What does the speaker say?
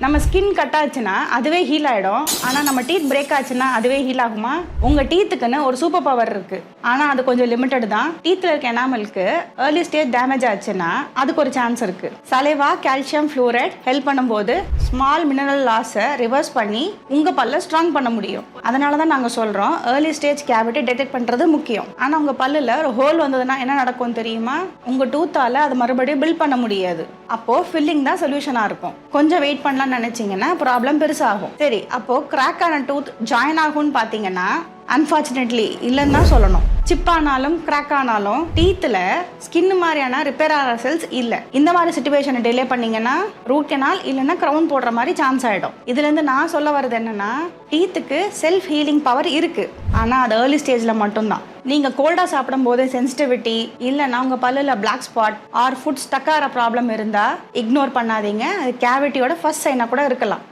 நம்ம skin cut ஆச்சுன்னா அதுவே ஹீல் ஆகிடும். ஆனால் நம்ம டீத் பிரேக் ஆச்சுன்னா அதுவே ஹீல் ஆகுமா? உங்கள் டீத்துக்குன்னு ஒரு சூப்பர் பவர் இருக்குது. ஆனால் அது கொஞ்சம் லிமிட்டட் தான். டீத்தில் இருக்க எனாமலுக்கு ஏர்லி ஸ்டேஜ் டேமேஜ் ஆச்சுன்னா அதுக்கு ஒரு சான்ஸ் இருக்குது. சலைவா கால்சியம் ஃப்ளூரைட் ஹெல்ப் பண்ணும்போது ஸ்மால் மினரல் லாஸை ரிவர்ஸ் பண்ணி உங்கள் பல்லை ஸ்ட்ராங் பண்ண முடியும். அதனால தான் நாங்கள் சொல்கிறோம் ஏர்லி ஸ்டேஜ் கேவிட்டி டிடெக்ட் பண்ணுறது முக்கியம். ஆனால் உங்கள் பல்லில் ஒரு ஹோல் வந்ததுன்னா என்ன நடக்கும் தெரியுமா? உங்கள் டூத்தால் அது மறுபடியும் பில்ட் பண்ண முடியாது. அப்போது ஃபில்லிங் தான் சொல்யூஷனாக இருக்கும். கொஞ்சம் வெயிட் பண்ணலாம்னு நினைச்சீங்கன்னா ப்ராப்ளம் பெருசாகும். சரி, அப்போ கிராக் ஆன டூத் ஜாயின் ஆகும்னு பார்த்தீங்கன்னா அன்ஃபார்ச்சுனேட்லி இல்லைன்னு தான் சொல்லணும். சிப் ஆனாலும் கிராக் ஆனாலும் டீத்தில் ஸ்கின் மாதிரியான ரிப்பேர் ஆகிற செல்ஸ் இல்லை. இந்த மாதிரி சிச்சுவேஷனை டிலே பண்ணீங்கன்னா ரூட் கெனால் இல்லைன்னா க்ரௌன் போடுற மாதிரி சான்ஸ் ஆகிடும். இதுலேருந்து நான் சொல்ல வர்றது என்னன்னா, டீத்துக்கு செல்ஃப் ஹீலிங் பவர் இருக்குது. ஆனால் அது ஏர்லி ஸ்டேஜில் மட்டும்தான். நீங்கள் கோல்டாக சாப்பிடும் போது சென்சிட்டிவிட்டி இல்லைன்னா உங்கள் பல்லில் black spot or food stuck ஆகிற ப்ராப்ளம் இருந்தால் இக்னோர் பண்ணாதீங்க. அது கேவிட்டியோட ஃபர்ஸ்ட் சைனாக கூட இருக்கலாம்.